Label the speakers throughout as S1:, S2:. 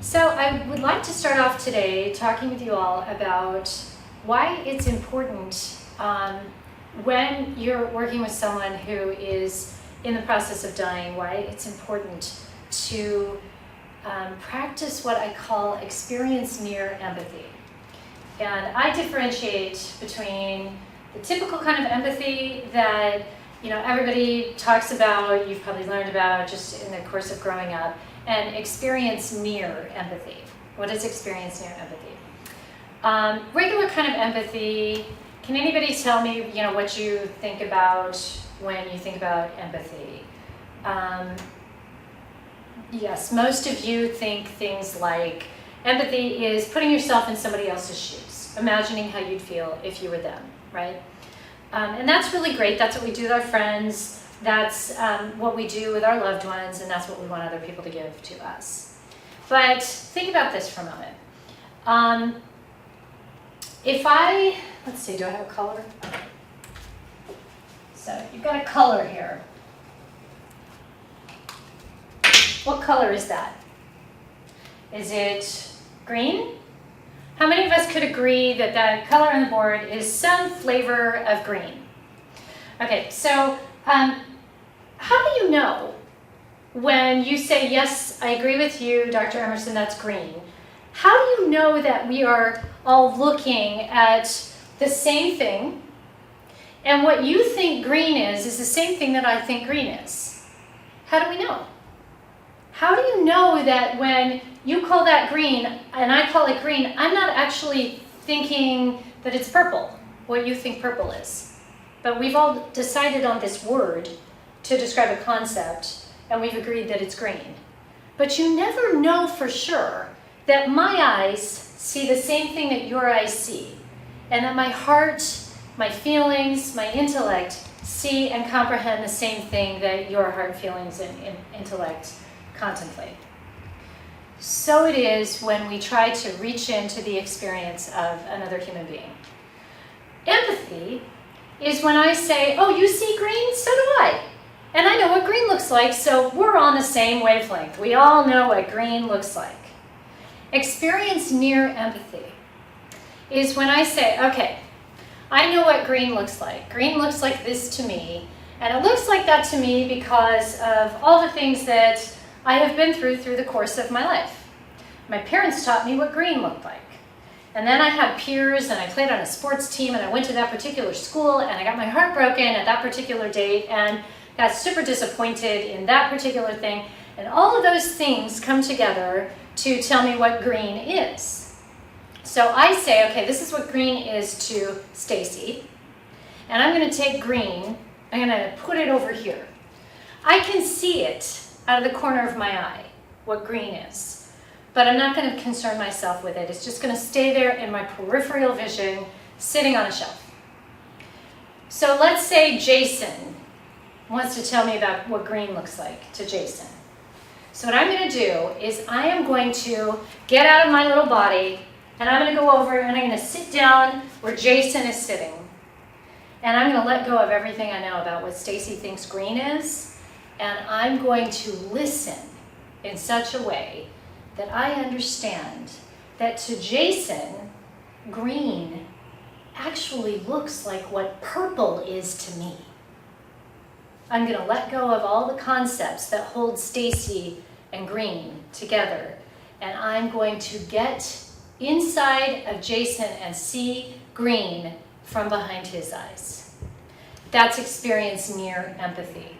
S1: So I would like to start off today talking with you all about why it's important when you're working with someone who is in the process of dying, why it's important to practice what I call experience near empathy. And I differentiate between the typical kind of empathy that everybody talks about, you've probably learned about just in the course of growing up, and experience near empathy. What is experience near empathy? Regular kind of empathy, can anybody tell me what you think about when you think about empathy? Yes, most of you think things like empathy is putting yourself in somebody else's shoes, imagining how you'd feel if you were them, right? And that's really great. That's what we do with our friends. That's what we do with our loved ones, and that's what we want other people to give to us. But think about this for a moment. Let's see, do I have a color? Okay. So you've got a color here. What color is that? Is it green? How many of us could agree that that color on the board is some flavor of green? Okay, so how do you know when you say, yes, I agree with you, Dr. Emerson, that's green? How do you know that we are all looking at the same thing, and what you think green is the same thing that I think green is? How do we know? How do you know that when you call that green and I call it green, I'm not actually thinking that it's purple, what you think purple is? But we've all decided on this word to describe a concept, and we've agreed that it's green. But you never know for sure that my eyes see the same thing that your eyes see, and that my heart, my feelings, my intellect see and comprehend the same thing that your heart, feelings, and intellect contemplate. So it is when we try to reach into the experience of another human being. Empathy is when I say, oh, you see green? So do I. And I know what green looks like, so we're on the same wavelength. We all know what green looks like. Experience near empathy is when I say, okay, I know what green looks like. Green looks like this to me, and it looks like that to me because of all the things that I have been through the course of my life. My parents taught me what green looked like. And then I had peers, and I played on a sports team, and I went to that particular school, and I got my heart broken at that particular date, and got super disappointed in that particular thing. And all of those things come together to tell me what green is. So I say, okay, this is what green is to Staci, and I'm going to take green, I'm going to put it over here. I can see it out of the corner of my eye, what green is. But I'm not going to concern myself with it. It's just going to stay there in my peripheral vision, sitting on a shelf. So let's say Jason wants to tell me about what green looks like to Jason. So what I'm going to do is I am going to get out of my little body, and I'm going to go over and I'm going to sit down where Jason is sitting. And I'm going to let go of everything I know about what Staci thinks green is. And I'm going to listen in such a way that I understand that to Jason, green actually looks like what purple is to me. I'm going to let go of all the concepts that hold Staci and green together, and I'm going to get inside of Jason and see green from behind his eyes. That's experience near empathy.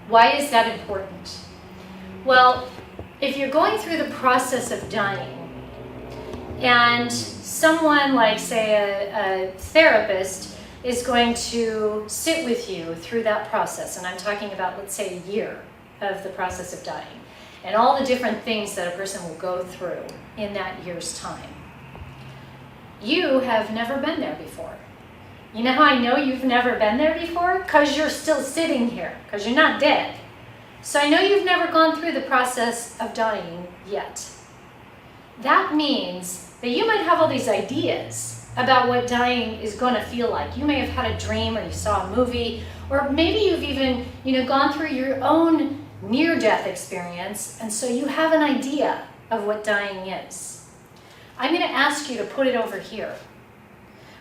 S1: Why is that important? Well, if you're going through the process of dying, and someone like, say, a therapist is going to sit with you through that process, and I'm talking about, let's say, a year of the process of dying, and all the different things that a person will go through in that year's time. You have never been there before. You know how I know you've never been there before? Because you're still sitting here, because you're not dead. So I know you've never gone through the process of dying yet. That means that you might have all these ideas about what dying is going to feel like. You may have had a dream, or you saw a movie, or maybe you've even, gone through your own near-death experience, and so you have an idea of what dying is. I'm going to ask you to put it over here.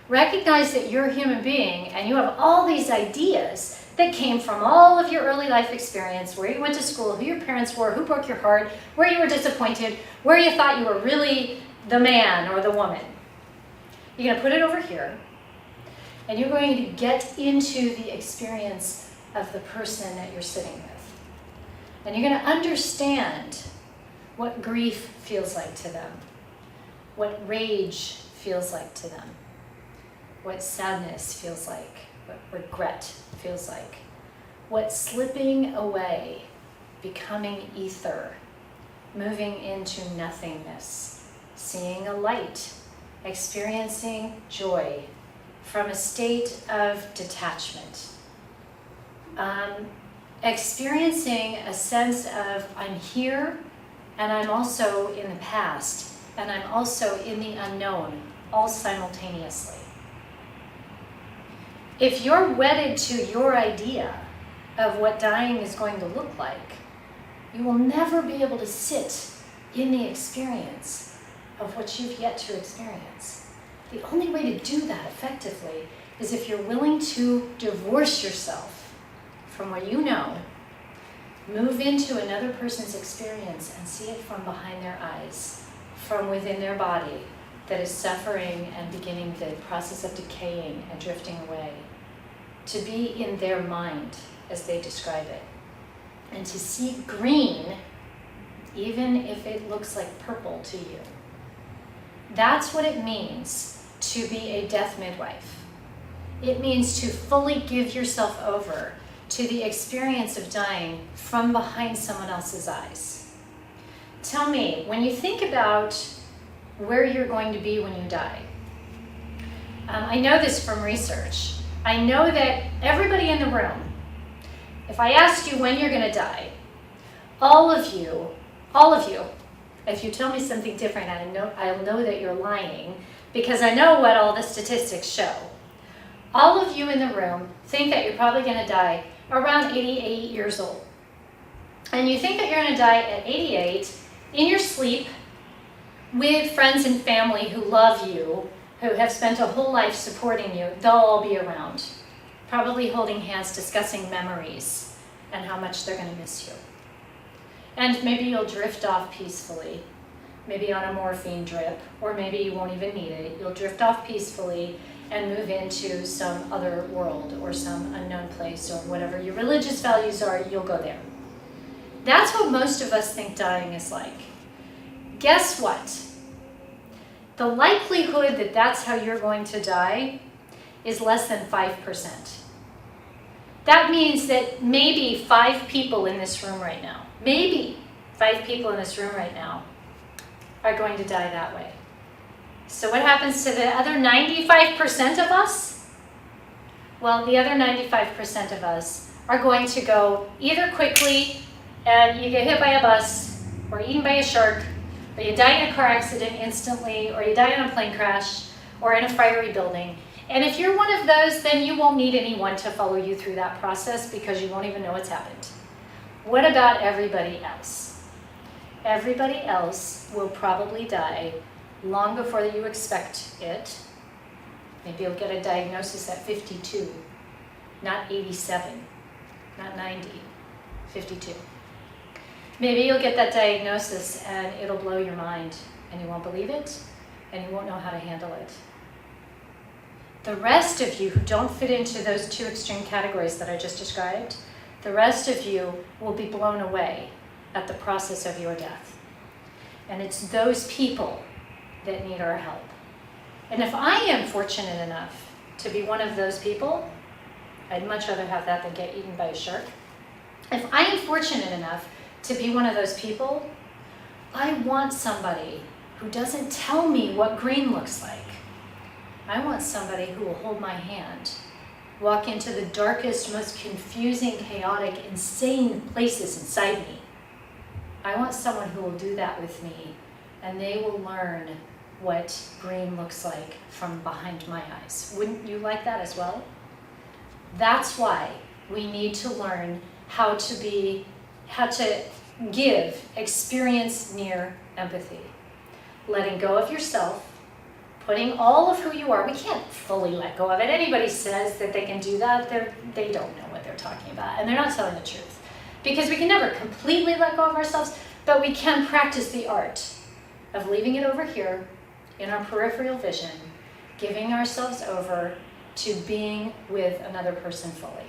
S1: Recognize that you're a human being and you have all these ideas that came from all of your early life experience, where you went to school, who your parents were, who broke your heart, where you were disappointed, where you thought you were really the man or the woman. You're going to put it over here, and you're going to get into the experience of the person that you're sitting with. And you're going to understand what grief feels like to them, what rage feels like to them, what sadness feels like, what regret feels like, what slipping away, becoming ether, moving into nothingness, seeing a light, experiencing joy from a state of detachment, experiencing a sense of I'm here and I'm also in the past and I'm also in the unknown, all simultaneously. If you're wedded to your idea of what dying is going to look like, you will never be able to sit in the experience of what you've yet to experience. The only way to do that effectively is if you're willing to divorce yourself from what you know, move into another person's experience and see it from behind their eyes, from within their body that is suffering and beginning the process of decaying and drifting away, to be in their mind as they describe it, and to see green even if it looks like purple to you. That's what it means to be a death midwife. It means to fully give yourself over to the experience of dying from behind someone else's eyes. Tell me, when you think about where you're going to be when you die, I know this from research. I know that everybody in the room, if I asked you when you're going to die, all of you, if you tell me something different, I'll know that you're lying, because I know what all the statistics show. All of you in the room think that you're probably going to die around 88 years old. And you think that you're going to die at 88 in your sleep with friends and family who love you, who have spent a whole life supporting you. They'll all be around, probably holding hands, discussing memories and how much they're going to miss you. And maybe you'll drift off peacefully, maybe on a morphine drip, or maybe you won't even need it. You'll drift off peacefully and move into some other world or some unknown place, or whatever your religious values are, you'll go there. That's what most of us think dying is like. Guess what? The likelihood that that's how you're going to die is less than 5%. That means that maybe 5 people in this room right now, maybe 5 people in this room right now are going to die that way. So what happens to the other 95% of us? Well, the other 95% of us are going to go either quickly and you get hit by a bus, or eaten by a shark, or you die in a car accident instantly, or you die in a plane crash, or in a fiery building. And if you're one of those, then you won't need anyone to follow you through that process because you won't even know what's happened. What about everybody else? Everybody else will probably die long before you expect it. Maybe you'll get a diagnosis at 52, not 87, not 90, 52. Maybe you'll get that diagnosis and it'll blow your mind and you won't believe it and you won't know how to handle it. The rest of you who don't fit into those 2 extreme categories that I just described, the rest of you will be blown away at the process of your death. And it's those people that need our help. And if I am fortunate enough to be one of those people, I'd much rather have that than get eaten by a shark. If I am fortunate enough to be one of those people, I want somebody who doesn't tell me what green looks like. I want somebody who will hold my hand, walk into the darkest, most confusing, chaotic, insane places inside me. I want someone who will do that with me, and they will learn what green looks like from behind my eyes. Wouldn't you like that as well? That's why we need to learn how to experience near empathy. Letting go of yourself, putting all of who you are. We can't fully let go of it. Anybody says that they can do that, they don't know what they're talking about, and they're not telling the truth. Because we can never completely let go of ourselves, but we can practice the art of leaving it over here in our peripheral vision, giving ourselves over to being with another person fully.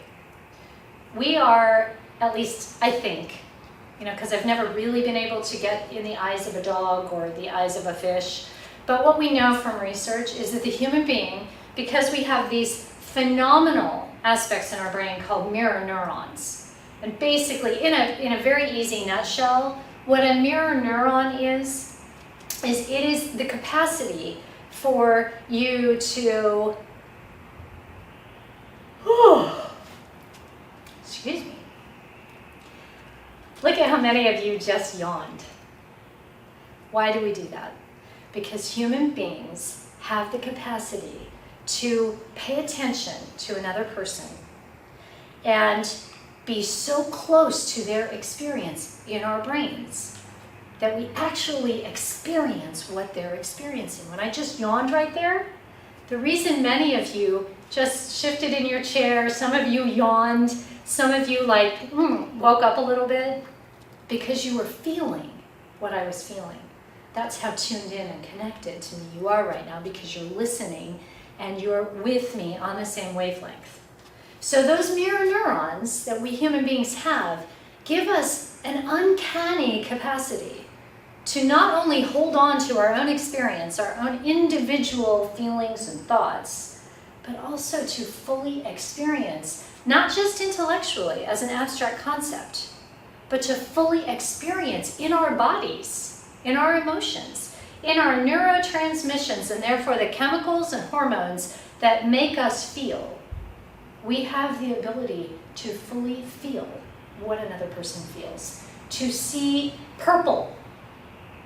S1: We are, at least I think, because I've never really been able to get in the eyes of a dog or the eyes of a fish, but what we know from research is that the human being, because we have these phenomenal aspects in our brain called mirror neurons, and basically, in a very easy nutshell, what a mirror neuron is it is the capacity for you to, excuse me, look at how many of you just yawned. Why do we do that? Because human beings have the capacity to pay attention to another person and be so close to their experience in our brains that we actually experience what they're experiencing. When I just yawned right there, the reason many of you just shifted in your chair, some of you yawned, some of you woke up a little bit, because you were feeling what I was feeling. That's how tuned in and connected to me you are right now, because you're listening and you're with me on the same wavelength. So those mirror neurons that we human beings have give us an uncanny capacity to not only hold on to our own experience, our own individual feelings and thoughts, but also to fully experience, not just intellectually as an abstract concept, but to fully experience in our bodies, in our emotions, in our neurotransmissions, and therefore the chemicals and hormones that make us feel. We have the ability to fully feel what another person feels, to see purple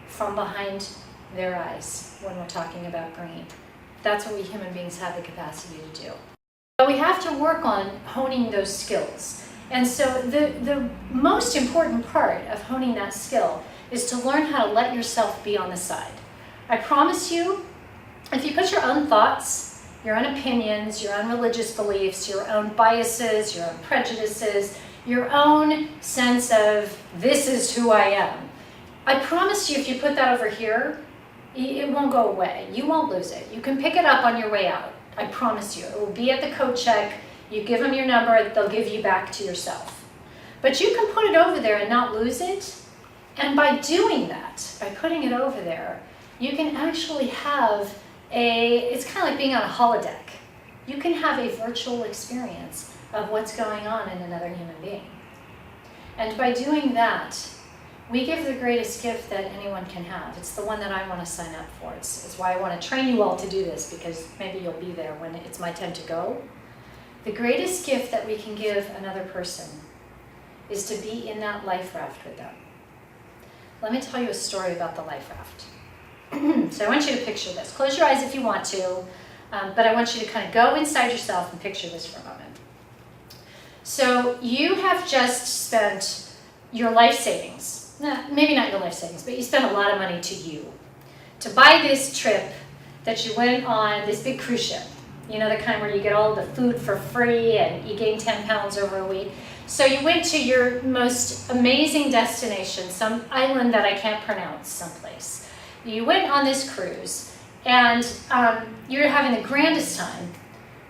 S1: from behind their eyes when we're talking about green. That's what we human beings have the capacity to do. But we have to work on honing those skills. And so the most important part of honing that skill is to learn how to let yourself be on the side. I promise you, if you put your own thoughts, your own opinions, your own religious beliefs, your own biases, your own prejudices, your own sense of this is who I am, I promise you if you put that over here, it won't go away. You won't lose it. You can pick it up on your way out. I promise you. It will be at the coat check. You give them your number, they'll give you back to yourself. But you can put it over there and not lose it. And by doing that, by putting it over there, you can actually have it's kind of like being on a holodeck. You can have a virtual experience of what's going on in another human being. And by doing that, we give the greatest gift that anyone can have. It's the one that I want to sign up for. It's why I want to train you all to do this, because maybe you'll be there when it's my time to go. The greatest gift that we can give another person is to be in that life raft with them. Let me tell you a story about the life raft. So I want you to picture this. Close your eyes if you want to, but I want you to kind of go inside yourself and picture this for a moment. So you have just spent your life savings, maybe not your life savings, but you spent a lot of money to buy this trip that you went on, this big cruise ship. You know, the kind where you get all the food for free and you gain 10 pounds over a week. So you went to your most amazing destination, some island that I can't pronounce someplace. You went on this cruise and you're having the grandest time,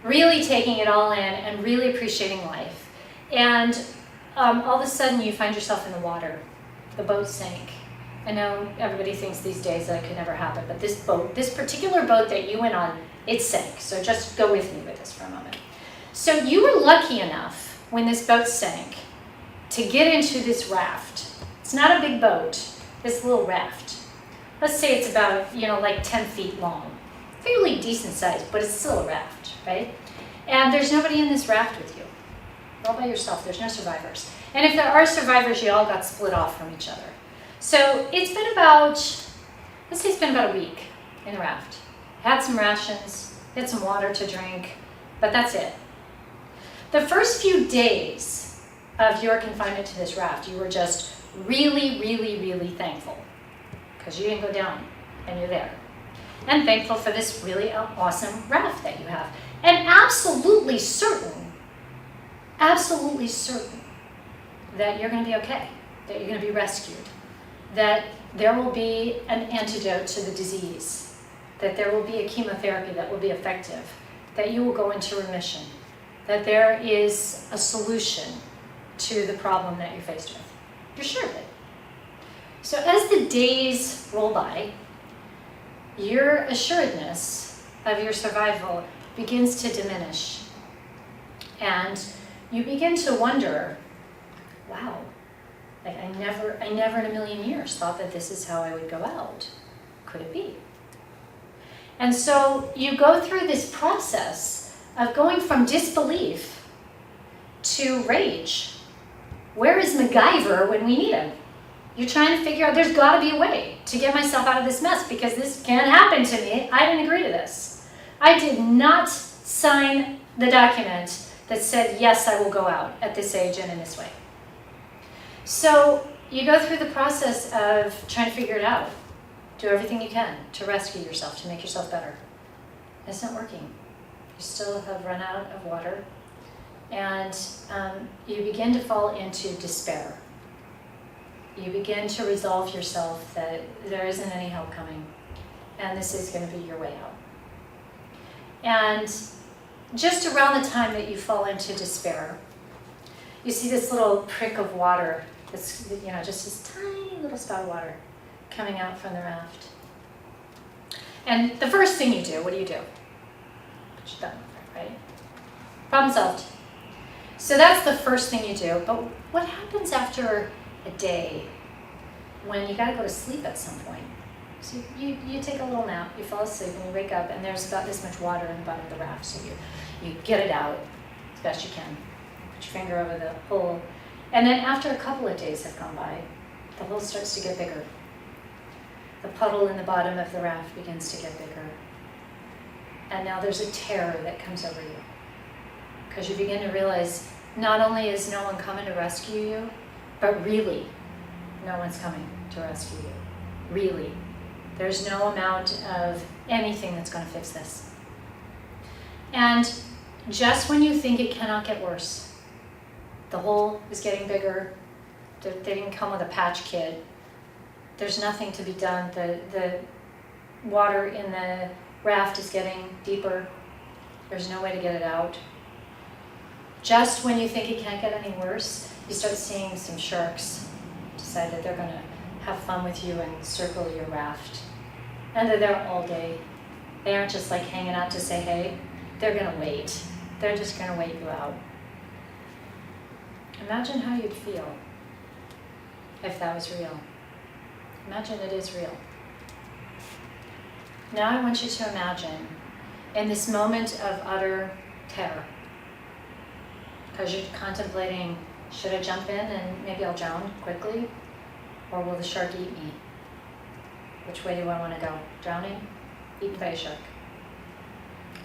S1: really taking it all in and really appreciating life. And all of a sudden you find yourself in the water. The boat sank. I know everybody thinks these days that could never happen, but this particular boat that you went on, it sank. So just go with me with this for a moment. So you were lucky enough when this boat sank to get into this raft. It's not a big boat, this little raft. Let's say it's about, like 10 feet long. Fairly decent size, but it's still a raft, right? And there's nobody in this raft with you. You're all by yourself, there's no survivors. And if there are survivors, you all got split off from each other. So it's been about, let's say it's been about a week in the raft. Had some rations, had some water to drink, but that's it. The first few days of your confinement to this raft, you were just really, really, really thankful because you didn't go down and you're there. And thankful for this really awesome raft that you have. And absolutely certain that you're going to be okay, that you're going to be rescued, that there will be an antidote to the disease, that there will be a chemotherapy that will be effective, that you will go into remission, that there is a solution to the problem that you're faced with. You're sure of it. So as the days roll by, your assuredness of your survival begins to diminish. And you begin to wonder, wow, like I never in a million years thought that this is how I would go out. Could it be? And so you go through this process of going from disbelief to rage. Where is MacGyver when we need him? You're trying to figure out, there's got to be a way to get myself out of this mess because this can't happen to me. I didn't agree to this. I did not sign the document that said, yes, I will go out at this age and in this way. So you go through the process of trying to figure it out. Do everything you can to rescue yourself, to make yourself better. It's not working. You still have run out of water. And you begin to fall into despair. You begin to resolve yourself that there isn't any help coming, and this is going to be your way out. And just around the time that you fall into despair, you see this little prick of water, that's, just this tiny little spout of water coming out from the raft. And the first thing you do, what do? Put your thumb over, right? Problem solved. So that's the first thing you do. But what happens after a day when you got to go to sleep at some point? So you take a little nap, you fall asleep, and you wake up, and there's about this much water in the bottom of the raft. So you get it out as best you can. Put your finger over the hole. And then after a couple of days have gone by, the hole starts to get bigger. The puddle in the bottom of the raft begins to get bigger. And now there's a terror that comes over you. Because you begin to realize not only is no one coming to rescue you, but really, no one's coming to rescue you. Really. There's no amount of anything that's going to fix this. And just when you think it cannot get worse, the hole is getting bigger. They didn't come with a patch kit. There's nothing to be done. The water in the raft is getting deeper. There's no way to get it out. Just when you think it can't get any worse, you start seeing some sharks decide that they're going to have fun with you and circle your raft. And they're there all day. They aren't just like hanging out to say hey. They're going to wait. They're just going to wait you out. Imagine how you'd feel if that was real. Imagine it is real. Now I want you to imagine in this moment of utter terror, because you're contemplating, should I jump in and maybe I'll drown quickly? Or will the shark eat me? Which way do I want to go? Drowning? Eaten by a shark.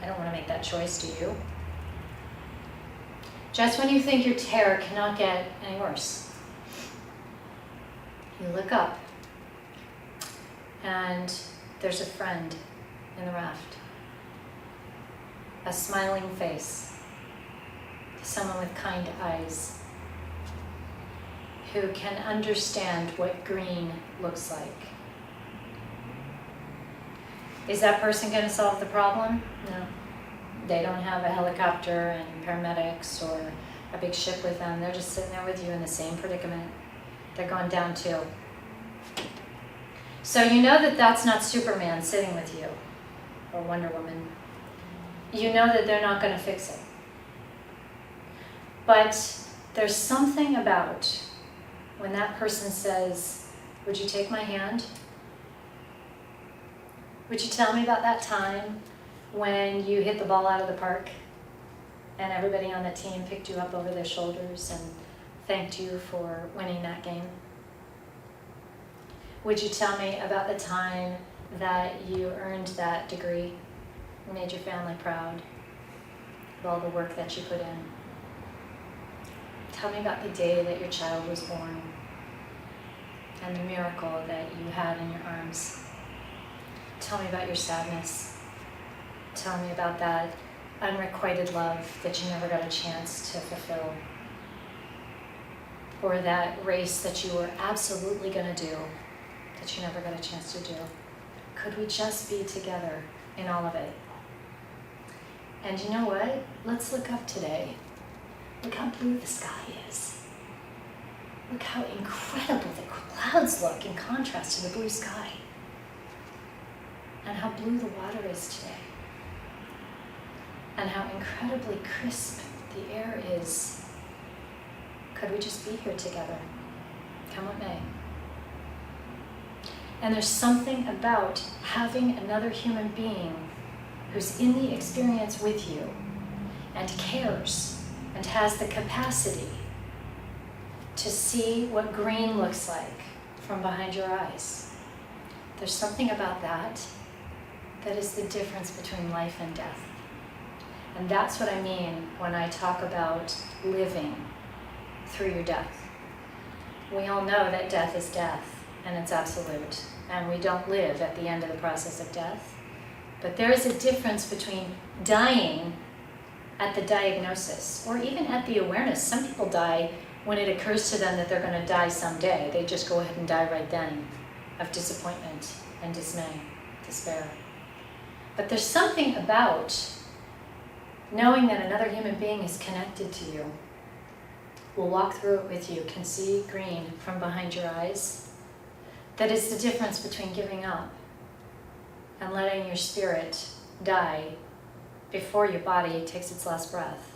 S1: I don't want to make that choice, do you? Just when you think your terror cannot get any worse, you look up and there's a friend in the raft. A smiling face. Someone with kind eyes who can understand what green looks like. Is that person going to solve the problem? No. They don't have a helicopter and paramedics or a big ship with them. They're just sitting there with you in the same predicament. They're going down too. So you know that that's not Superman sitting with you or Wonder Woman. You know that they're not going to fix it. But there's something about when that person says, would you take my hand? Would you tell me about that time when you hit the ball out of the park and everybody on the team picked you up over their shoulders and thanked you for winning that game? Would you tell me about the time that you earned that degree and made your family proud of all the work that you put in? Tell me about the day that your child was born. and the miracle that you had in your arms. Tell me about your sadness. Tell me about that unrequited love that you never got a chance to fulfill. Or that race that you were absolutely going to do that you never got a chance to do. Could we just be together in all of it? And you know what? Let's look up today. Look how blue the sky is. Look how incredible the clouds look in contrast to the blue sky. And how blue the water is today. And how incredibly crisp the air is. Could we just be here together? Come what may. And there's something about having another human being who's in the experience with you and cares and has the capacity to see what green looks like from behind your eyes. There's something about that that is the difference between life and death. And that's what I mean when I talk about living through your death. We all know that death is death, and it's absolute, and we don't live at the end of the process of death. But there is a difference between dying at the diagnosis, or even at the awareness. Some people die when it occurs to them that they're going to die someday. They just go ahead and die right then of disappointment and dismay, despair. But there's something about knowing that another human being is connected to you, will walk through it with you, can see green from behind your eyes, that is the difference between giving up and letting your spirit die before your body takes its last breath,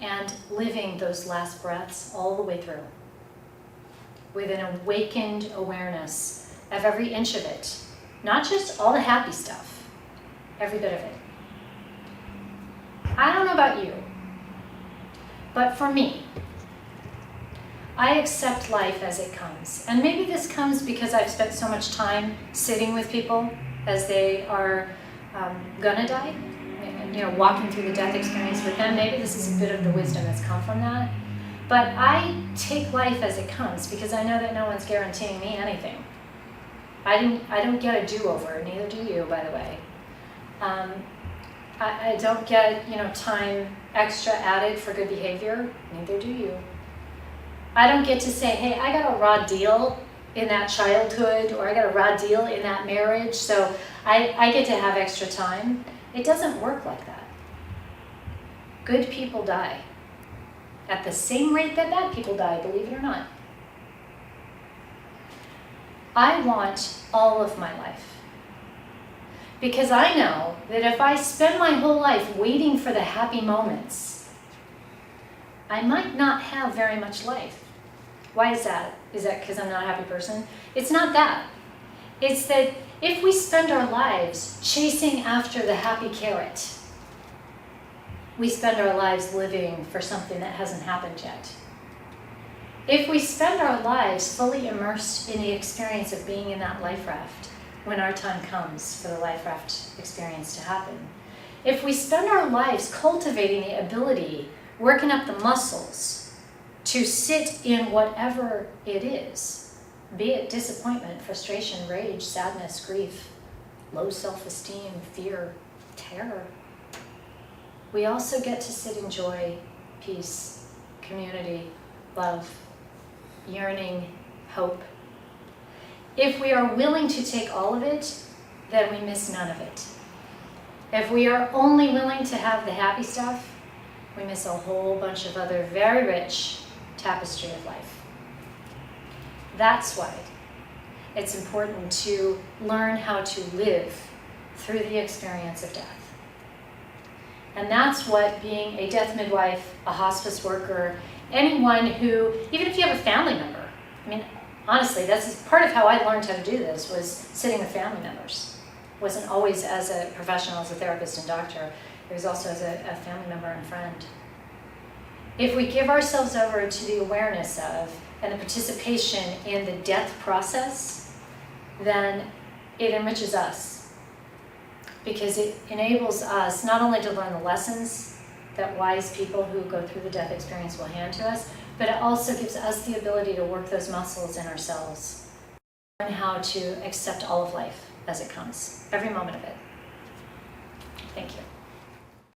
S1: and living those last breaths all the way through with an awakened awareness of every inch of it, not just all the happy stuff, every bit of it. I don't know about you, but for me, I accept life as it comes. And maybe this comes because I've spent so much time sitting with people as they are gonna die, walking through the death experience with them. Maybe this is a bit of the wisdom that's come from that. But I take life as it comes because I know that no one's guaranteeing me anything. I don't get a do-over, neither do you, by the way. I don't get, time extra added for good behavior, neither do you. I don't get to say, hey, I got a raw deal in that childhood, or I got a raw deal in that marriage, so I get to have extra time. It doesn't work like that. Good people die at the same rate that bad people die, believe it or not. I want all of my life. Because I know that if I spend my whole life waiting for the happy moments, I might not have very much life. Why is that? Is that because I'm not a happy person? It's not that. It's that if we spend our lives chasing after the happy carrot, we spend our lives living for something that hasn't happened yet. If we spend our lives fully immersed in the experience of being in that life raft, when our time comes for the life raft experience to happen, if we spend our lives cultivating the ability, working up the muscles to sit in whatever it is, be it disappointment, frustration, rage, sadness, grief, low self-esteem, fear, terror, we also get to sit in joy, peace, community, love, yearning, hope. If we are willing to take all of it, then we miss none of it. If we are only willing to have the happy stuff, we miss a whole bunch of other very rich tapestry of life. That's why it's important to learn how to live through the experience of death. And that's what being a death midwife, a hospice worker, anyone who, even if you have a family member, honestly, that's part of how I learned how to do this, was sitting with family members. It wasn't always as a professional, as a therapist and doctor. It was also as a family member and friend. If we give ourselves over to the awareness of and the participation in the death process, then it enriches us. Because it enables us not only to learn the lessons that wise people who go through the death experience will hand to us, but it also gives us the ability to work those muscles in ourselves. Learn how to accept all of life as it comes, every moment of it. Thank you.